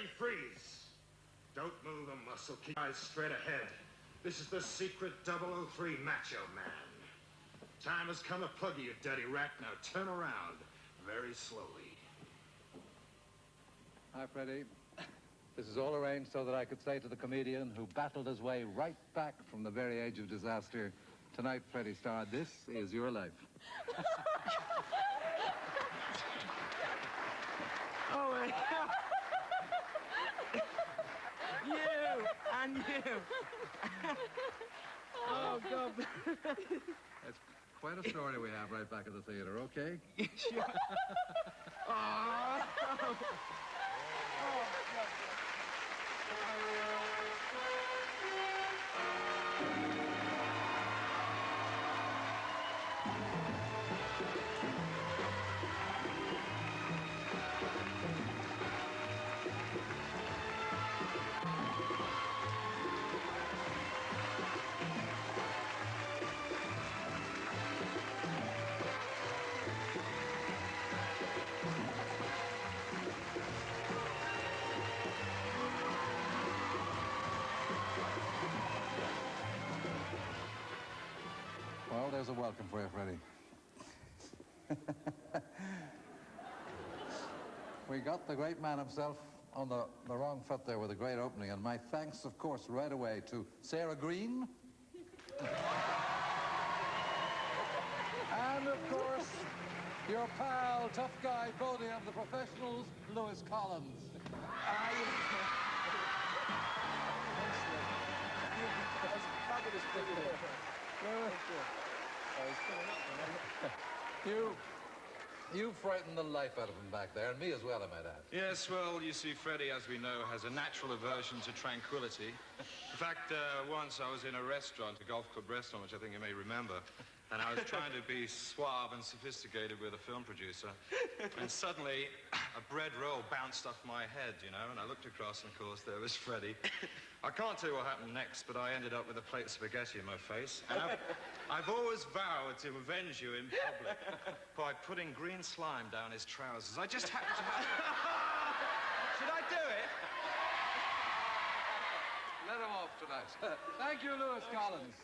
Freddie, freeze! Don't move a muscle. Keep your eyes straight ahead. This is the secret 003 Macho Man. Time has come to plug you, dirty rat. Now turn around very slowly. Hi, Freddie. This is all arranged so that I could say to the comedian who battled his way right back from the very edge of disaster, tonight, Freddie Starr, this is your life. Oh, my God. You and you. Oh, God. It's quite a story we have right back at the theater, okay? Sure. Well, there's a welcome for you, Freddie. We got the great man himself on the wrong foot there with a great opening, and my thanks, of course, right away to Sarah Green. And, of course, your pal, tough guy, Bodie of the Professionals, Lewis Collins. You frightened the life out of him back there, and me as well, I might add. Yes, well, you see, Freddie, as we know, has a natural aversion to tranquility. In fact, once I was in a restaurant, a golf club restaurant, which I think you may remember, and I was trying to be suave and sophisticated with a film producer, and suddenly a bread roll bounced off my head, you know, and I looked across, and of course, there was Freddie. I can't tell you what happened next, but I ended up with a plate of spaghetti in my face, and I've always vowed to avenge you in public by putting green slime down his trousers. I just happened to have... Should I do it? Let him off tonight. Thank you, Lewis Collins.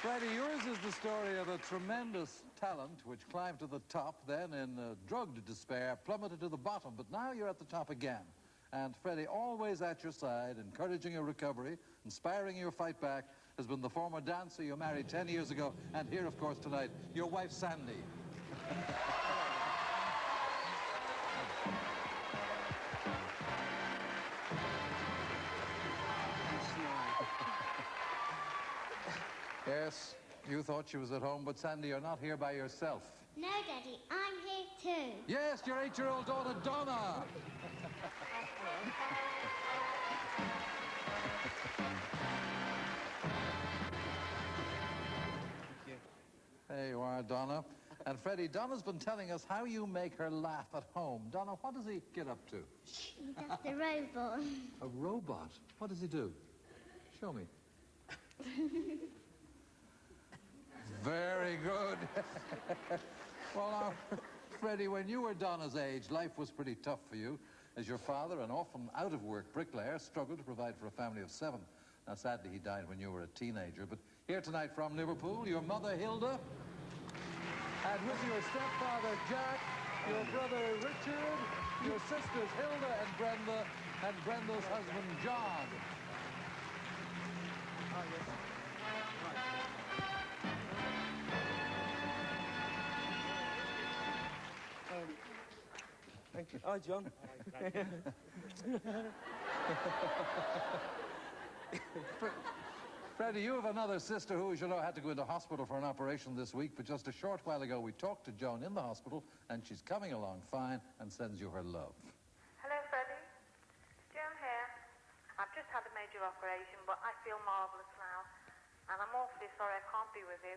Freddie, yours is the story of a tremendous talent which climbed to the top, then in drugged despair, plummeted to the bottom, but now you're at the top again. And Freddie, always at your side, encouraging your recovery, inspiring your fight back, has been the former dancer you married 10 years ago, and here, of course, tonight, your wife, Sandy. Yes, you thought she was at home, but Sandy, you're not here by yourself. No, Daddy, I'm here too. Yes, your 8-year-old daughter, Donna. There you are, Donna. And Freddie, Donna's been telling us how you make her laugh at home. Donna, what does he get up to? He does the robot. A robot? What does he do? Show me. Very good. Well, now, Freddie, when you were Donna's age, life was pretty tough for you, as your father, an often out-of-work bricklayer, struggled to provide for a family of 7. Now, sadly, he died when you were a teenager. But here tonight from Liverpool, your mother, Hilda, and with your stepfather, Jack, your brother, Richard, your sisters, Hilda and Brenda, and Brenda's husband, John. Oh, yes. Thank you. Hi, John. Freddie, you have another sister who, as you know, had to go into hospital for an operation this week, but just a short while ago we talked to Joan in the hospital, and she's coming along fine and sends you her love. Hello, Freddie. Joan here. I've just had a major operation, but I feel marvellous now, and I'm awfully sorry I can't be with you,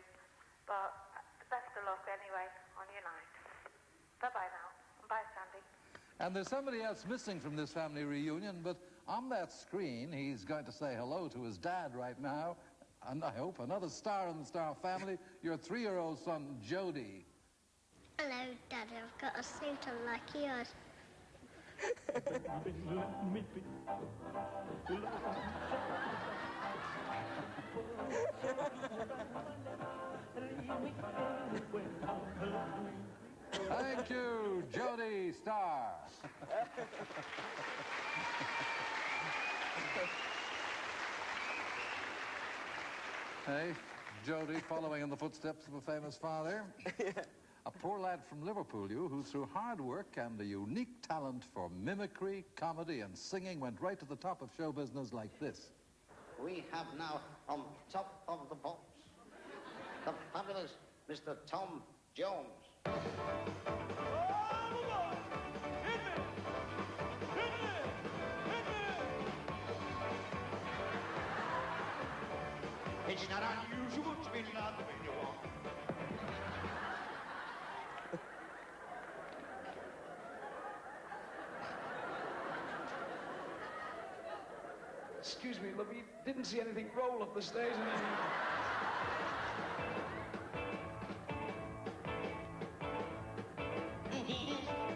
but best of luck anyway on your night. Bye-bye now. Bye, Sandy. And there's somebody else missing from this family reunion, but on that screen, he's going to say hello to his dad right now, and I hope another star in the Star family, your 3-year-old son, Jody. Hello, Daddy. I've got a suit on like yours. Thank you, Jody Starr. Hey, Jody, following in the footsteps of a famous father. A poor lad from Liverpool, you, who through hard work and a unique talent for mimicry, comedy, and singing went right to the top of show business like this. We have now on top of the pops the fabulous Mr. Tom Jones. It's not unusual to be loved when you want. Excuse me, love, you didn't see anything roll up the stairs and anything.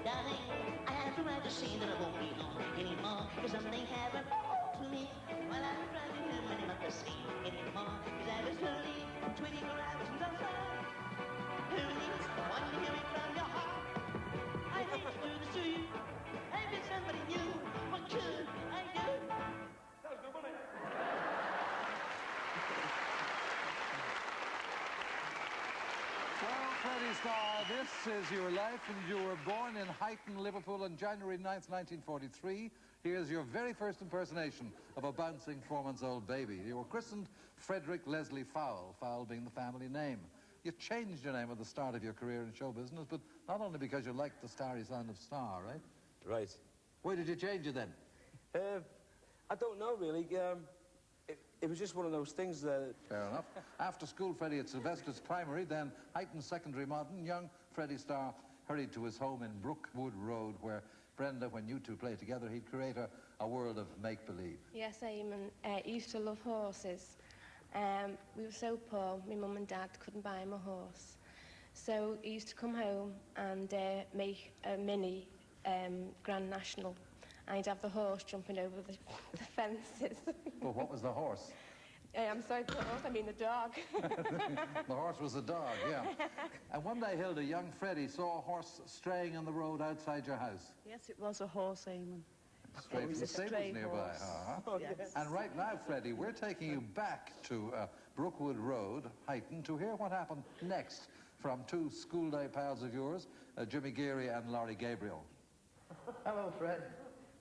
Darling, I have to write to say that I won't be lonely anymore, cause something happened to me while I was driving home and I'm not the same anymore, cause I was lonely 24 hours from the sun. Lonely, wanting to hear it from your heart. I hate to do this to you. I've been somebody new. What could I do? That was no money. Well, Freddie Starr, this is your life, and you were born in Huyton, Liverpool on January 9th, 1943. Here's your very first impersonation of a bouncing 4-month-old baby. You were christened Frederick Leslie Fowle, Fowle being the family name. You changed your name at the start of your career in show business, but not only because you liked the starry sound of Star, right? Right. Why did you change it then? I don't know, really. It was just one of those things that... Fair enough. After school, Freddie at Sylvester's Primary, then Huyton Secondary Modern, young Freddie Starr hurried to his home in Brookwood Road, where Brenda, when you two played together, he'd create a world of make-believe. Yes, Eamon. He used to love horses. We were so poor, my mum and dad couldn't buy him a horse. So he used to come home and make a mini Grand National. And he'd have the horse jumping over the fences. Well, what was the horse? I'm sorry, the horse, I mean the dog. The horse was a dog, yeah. And one day, Hilda, young Freddie saw a horse straying on the road outside your house. Yes, it was a horse, Eamon. Straight from the stables nearby. horse. Uh-huh. Yes. And right now, Freddie, we're taking you back to Brookwood Road, Huyton, to hear what happened next from two school day pals of yours, Jimmy Geary and Laurie Gabriel. Hello, Fred.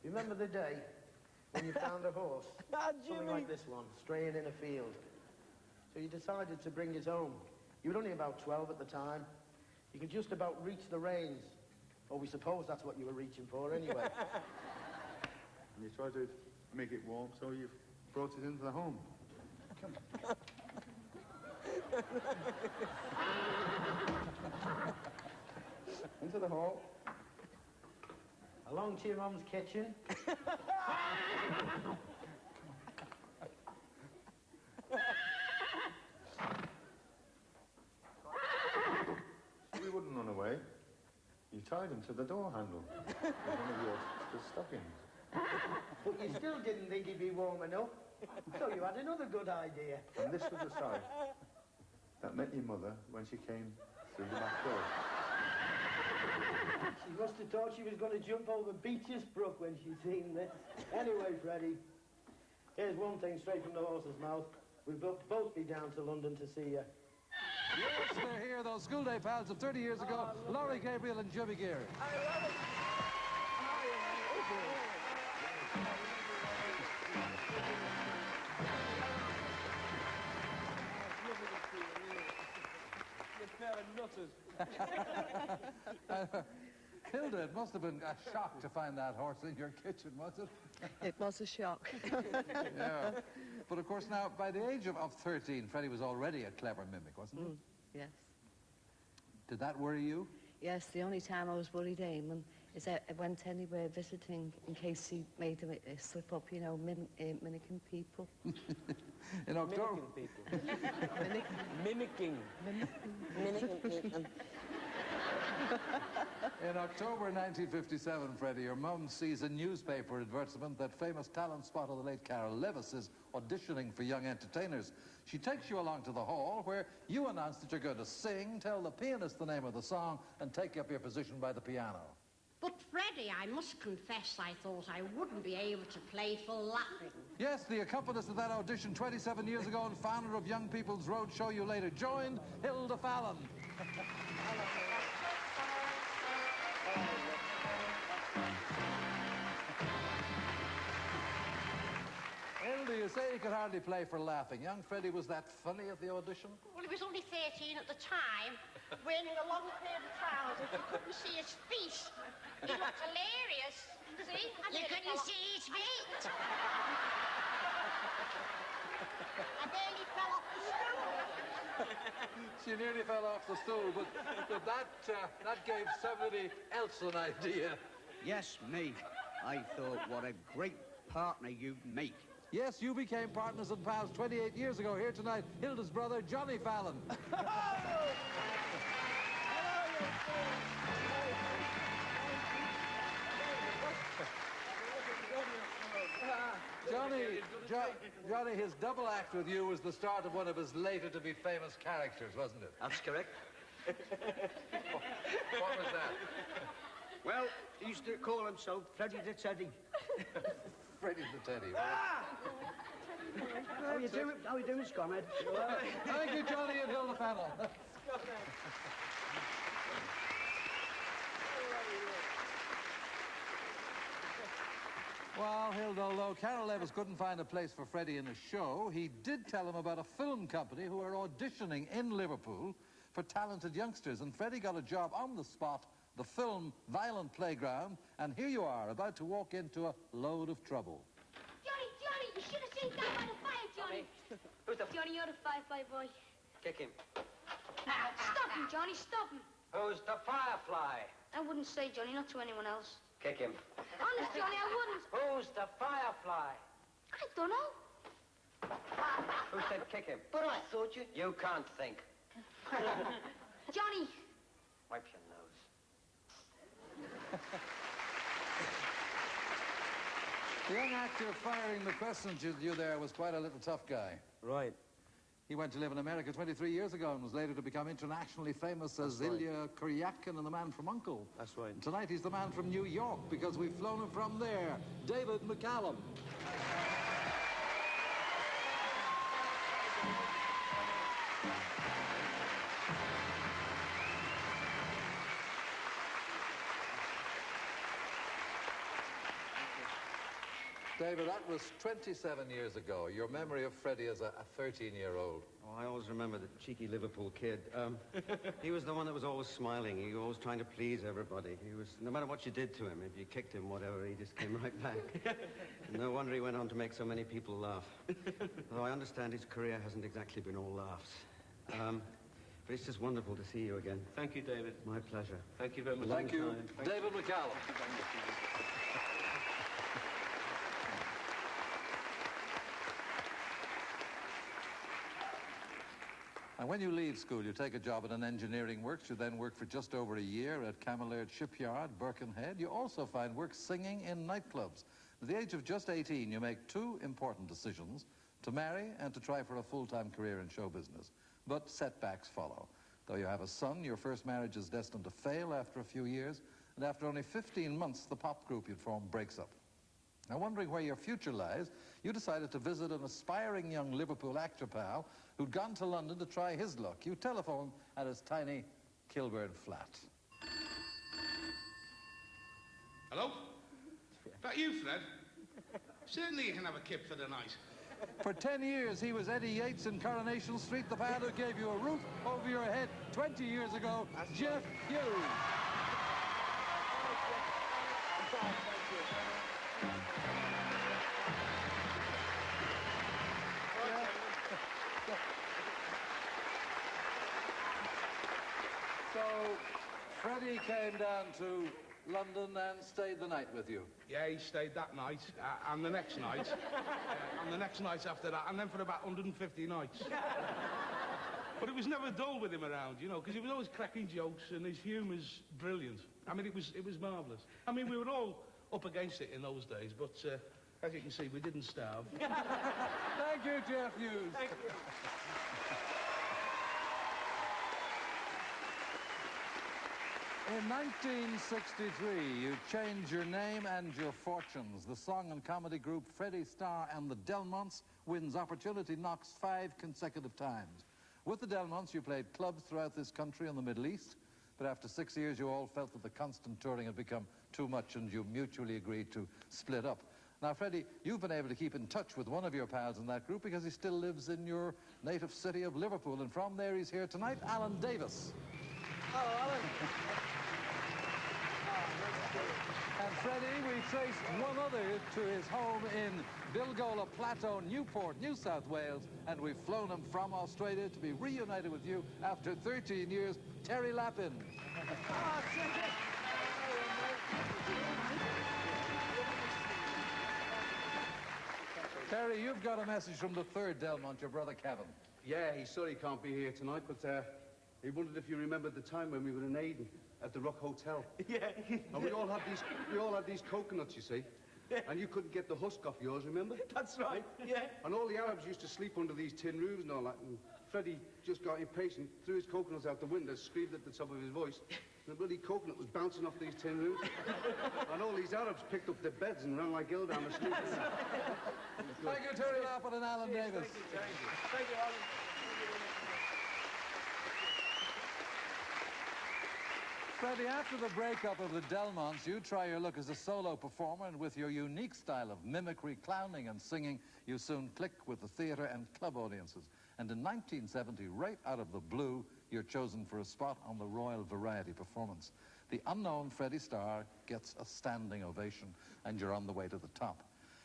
Remember the day when you found a horse? Something like this one, straying in a field. So you decided to bring it home. You were only about 12 at the time. You could just about reach the reins. Or we suppose that's what you were reaching for anyway. And you tried to make it warm, so you've brought it into the home. Come on. Into the hall. Along to your mum's kitchen. He wouldn't run away. You tied him to the door handle with one of your stockings. But you still didn't think he'd be warm enough. So you had another good idea. And this was the side that met your mother when she came through the back door. She must have thought she was going to jump over Beecher's Brook when she seen this. Anyway, Freddie, here's one thing straight from the horse's mouth. We'll both be down to London to see you. Yes, they're here, those school day pals of 30 years ago, Laurie Gabriel and Jimmy Geary. I love it. Hilda, it must have been a shock to find that horse in your kitchen, was it? It was a shock. Yeah. But of course now, by the age of 13, Freddie was already a clever mimic, wasn't he? Yes. Did that worry you? Yes, the only time I was worried, Eamon, is that I went anywhere visiting in case he made a slip up, you know, mimicking people. In October? Mimicking people. Mimicking. Mimicking. In October 1957, Freddie, your mum sees a newspaper advertisement that famous talent spotter, the late Carol Levis, is auditioning for young entertainers. She takes you along to the hall where you announce that you're going to sing, tell the pianist the name of the song, and take up your position by the piano. But, Freddie, I must confess I thought I wouldn't be able to play for laughing. Yes, the accompanist of that audition 27 years ago and founder of Young People's Road Show you later joined, Hilda Fallon. Hilda, you say you could hardly play for laughing. Young Freddie was that funny at the audition? Well, he was only 13 at the time, wearing a long pair of trousers. You couldn't see his feet. He looked hilarious. See? You couldn't see his feet. I barely fell off the stool. She nearly fell off the stool, but that gave somebody else an idea. Yes, me. I thought, what a great partner you'd make. Yes, you became partners and pals 28 years ago. Here tonight, Hilda's brother, Johnny Fallon. Johnny, his double act with you was the start of one of his later-to-be-famous characters, wasn't it? That's correct. What was that? Well, he used to call himself Freddie the Teddy. Freddie the Teddy. How you doing, Scomhead? Thank you, Johnny and Hilda Fallon. Well, Hilda, although Carol Levis couldn't find a place for Freddie in a show, he did tell him about a film company who are auditioning in Liverpool for talented youngsters. And Freddie got a job on the spot, the film Violent Playground, and here you are, about to walk into a load of trouble. Johnny, you should have seen down by the fire, Johnny. Johnny, you're the firefly boy. Kick him. Stop him, Johnny, stop him. Who's the firefly? I wouldn't say, Johnny, not to anyone else. Kick him. Honest, Johnny, I wouldn't. Who's the firefly? I don't know. Who said kick him? But I thought you... You can't think. Johnny. Wipe your nose. The young actor firing the questions at you there was quite a little tough guy. Right. He went to live in America 23 years ago and was later to become internationally famous as Ilya Kuryakin and the Man from U.N.C.L.E. That's right. And tonight he's the man from New York because we've flown him from there, David McCallum. David, that was 27 years ago. Your memory of Freddie as a 13-year-old. Oh, I always remember the cheeky Liverpool kid. He was the one that was always smiling. He was always trying to please everybody. He was, no matter what you did to him, if you kicked him, whatever, he just came right back. No wonder he went on to make so many people laugh. Though I understand his career hasn't exactly been all laughs. But it's just wonderful to see you again. Thank you, David. My pleasure. Thank you very much. Thank you, David McCallum. And when you leave school, you take a job at an engineering works. You then work for just over a year at Camelaird Shipyard, Birkenhead. You also find work singing in nightclubs. At the age of just 18, you make two important decisions, to marry and to try for a full-time career in show business. But setbacks follow. Though you have a son, your first marriage is destined to fail after a few years, and after only 15 months, the pop group you'd formed breaks up. Now, wondering where your future lies, you decided to visit an aspiring young Liverpool actor pal who'd gone to London to try his luck. You telephoned at his tiny Kilburn flat. Hello? That you, Fred? Certainly you can have a kip for the night. For 10 years, he was Eddie Yates in Coronation Street, the pal who gave you a roof over your head 20 years ago, Jeff Hughes. So, Freddie came down to London and stayed the night with you? Yeah, he stayed that night, and the next night, and the next night after that, and then for about 150 nights. But it was never dull with him around, you know, because he was always cracking jokes and his humour's brilliant. I mean, it was marvellous. I mean, we were all up against it in those days, but as you can see, we didn't starve. Thank you, Jeff Hughes. Thank you. In 1963, you changed your name and your fortunes. The song and comedy group Freddie Starr and the Delmonts wins Opportunity Knocks 5 consecutive times. With the Delmonts, you played clubs throughout this country and the Middle East, but after 6 years, you all felt that the constant touring had become too much and you mutually agreed to split up. Now, Freddie, you've been able to keep in touch with one of your pals in that group because he still lives in your native city of Liverpool, and from there he's here tonight, Alan Davis. Hello, Alan. And Freddie, we traced one other to his home in Bilgola Plateau, Newport, New South Wales, and we've flown him from Australia to be reunited with you after 13 years, Terry Lappin. Terry, you've got a message from the third Delmont, your brother Kevin. Yeah, he's sorry he can't be here tonight, but he wondered if you remembered the time when we were in Aden at the Rock Hotel. Yeah. And we all had these coconuts, you see. Yeah. And you couldn't get the husk off yours, remember? That's right, yeah. And all the Arabs used to sleep under these tin roofs and all that, and Freddie just got impatient, threw his coconuts out the window, screamed at the top of his voice, and the bloody coconut was bouncing off these tin roofs. And all these Arabs picked up their beds and ran like hell down the street. Thank you, Terry Lappin and Alan Davis. Thank you. Thank you, Alan. Freddie, after the breakup of the Delmonts, you try your luck as a solo performer, and with your unique style of mimicry, clowning, and singing, you soon click with the theatre and club audiences. And in 1970, right out of the blue, you're chosen for a spot on the Royal Variety Performance. The unknown Freddie Starr gets a standing ovation, and you're on the way to the top.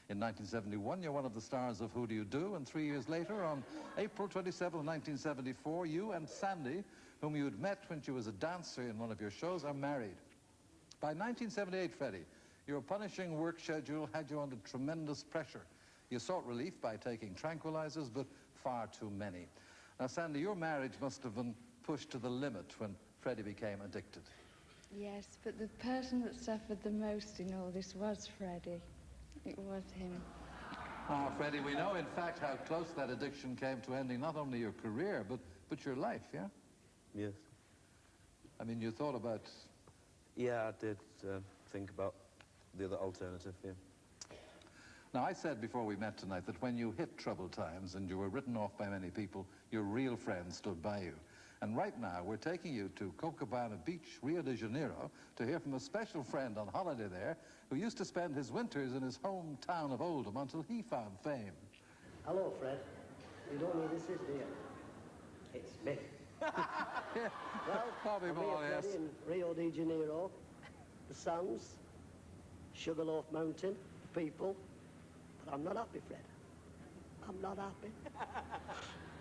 In 1971, you're one of the stars of Who Do You Do? And 3 years later, on April 27, 1974, you and Sandy, whom you'd met when she was a dancer in one of your shows, are married. By 1978, Freddie, your punishing work schedule had you under tremendous pressure. You sought relief by taking tranquilizers, but far too many. Now, Sandy, your marriage must have been pushed to the limit when Freddie became addicted. Yes, but the person that suffered the most in all this was Freddie. It was him. Ah, Freddie, we know, in fact, how close that addiction came to ending not only your career, but your life, yeah? Yes. I mean, you thought about... Yeah, I did think about the other alternative, yeah. Now, I said before we met tonight that when you hit troubled times and you were written off by many people, your real friends stood by you. And right now, we're taking you to Copacabana Beach, Rio de Janeiro, to hear from a special friend on holiday there who used to spend his winters in his hometown of Oldham until he found fame. Hello, Fred. You don't know who this is, do you? It's me. Yeah. Well, Bobby I'm Ball, here, yes. Freddy, in Rio de Janeiro, the sands, Sugarloaf Mountain, people, but I'm not happy, Fred. I'm not happy.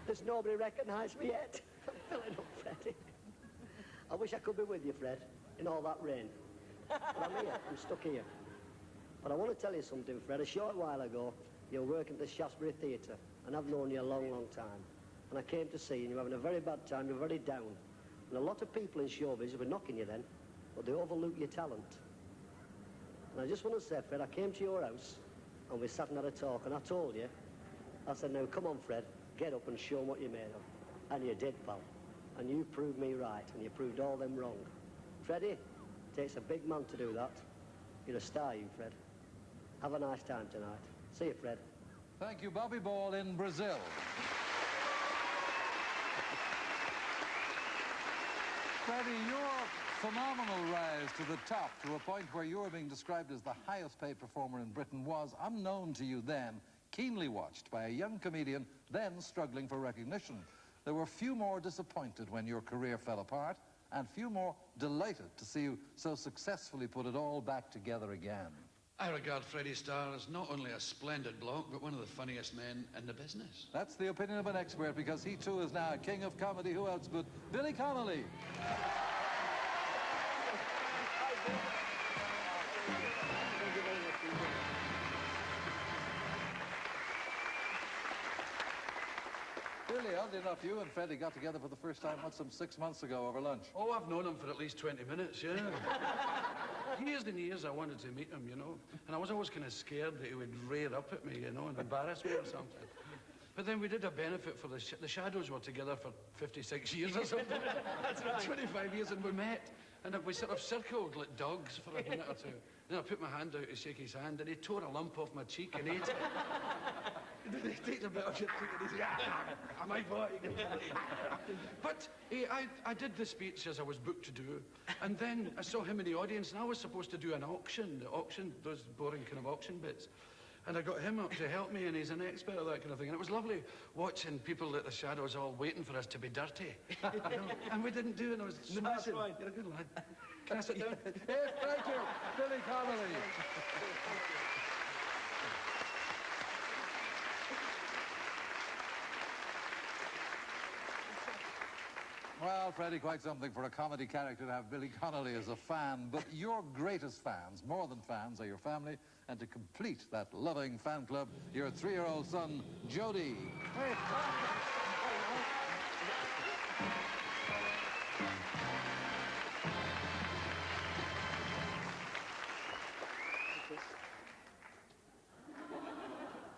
There's nobody recognised me yet. I'm filling up, Freddie. I wish I could be with you, Fred, in all that rain. But I'm here. I'm stuck here. But I want to tell you something, Fred. A short while ago, you were working at the Shaftesbury Theatre, and I've known you a long, long time. And I came to see you, and you're having a very bad time, you're very down. And a lot of people in showbiz were knocking you then, but they overlook your talent. And I just want to say, Fred, I came to your house, and we sat and had a talk, and I told you, I said, now, come on, Fred, get up and show them what you're made of. And you did, pal. And you proved me right, and you proved all them wrong. Freddie, it takes a big man to do that. You're a star, you, Fred. Have a nice time tonight. See you, Fred. Thank you, Bobby Ball in Brazil. Freddie, your phenomenal rise to the top, to a point where you are being described as the highest paid performer in Britain, was unknown to you then, keenly watched by a young comedian then struggling for recognition. There were few more disappointed when your career fell apart, and few more delighted to see you so successfully put it all back together again. I regard Freddie Starr as not only a splendid bloke, but one of the funniest men in the business. That's the opinion of an expert, because he too is now a king of comedy. Who else but Billy Connolly? Billy, Oddly enough, you and Freddie got together for the first time, some 6 months ago over lunch. Oh, I've known him for at least 20 minutes, yeah. Years and years I wanted to meet him, you know. And I was always kind of scared that he would rear up at me, you know, and embarrass me or something. But then we did a benefit for the Shadows were together for 56 years or something. That's right. 25 years, and we met. And we sort of circled like dogs for a minute or two. Then I put my hand out to shake his hand, and he tore a lump off my cheek and ate it. He takes a bit of your cheek and he says, "Ah, my boy." But I did the speech as I was booked to do, and then I saw him in the audience, and I was supposed to do an auction, those boring kind of auction bits. And I got him up to help me, and he's an expert at that kind of thing. And it was lovely watching people at the Shadows all waiting for us to be dirty. You know? And we didn't do it, and I was smashing. Right. You're a good lad. Can I sit down? Yes, thank you, Billy Connolly. Well, Freddie, quite something for a comedy character to have Billy Connolly as a fan. But your greatest fans, more than fans, are your family. And to complete that loving fan club, your 3-year-old son, Jody.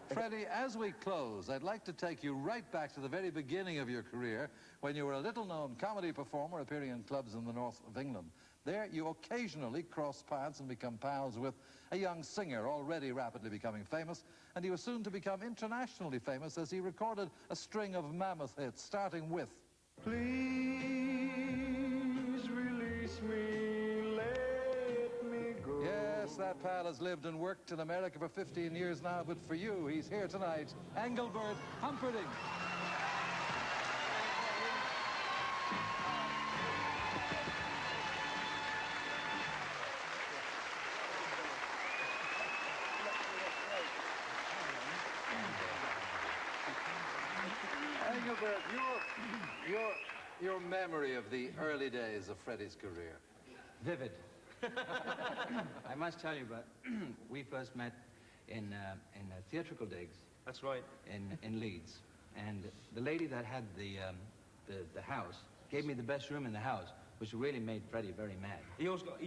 Freddie, as we close, I'd like to take you right back to the very beginning of your career, when you were a little-known comedy performer appearing in clubs in the north of England. There, you occasionally cross paths and become pals with a young singer already rapidly becoming famous, and he was soon to become internationally famous as he recorded a string of mammoth hits, starting with... Please release me, let me go. Yes, that pal has lived and worked in America for 15 years now, but for you, he's here tonight, Engelbert Humperdinck. Engelbert, your memory of the early days of Freddie's career. Vivid. I must tell you, but we first met in theatrical digs. That's right. In Leeds, and the lady that had the house gave me the best room in the house, which really made Freddie very mad. He always got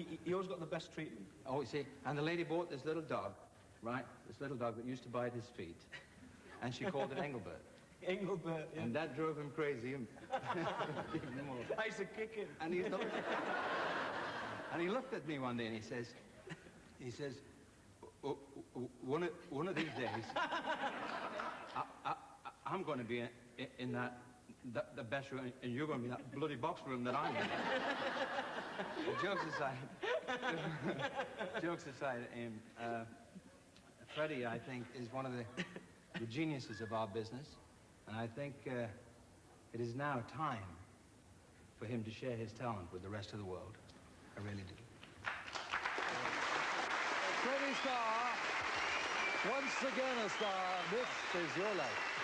the best treatment. Oh, you see, and the lady bought this little dog, right? This little dog that used to bite his feet, and she called it Engelbert. Engelbert, yeah. And that drove him crazy. Even more. I used to kick him. And he looked at me one day and he says, one of these days, I'm going to be in the best room, and you're going to be in that bloody box room that I'm in. Jokes aside, Freddie, I think, is one of the geniuses of our business. And I think it is now time for him to share his talent with the rest of the world. I really do. Freddie Starr, once again a star. This is your life.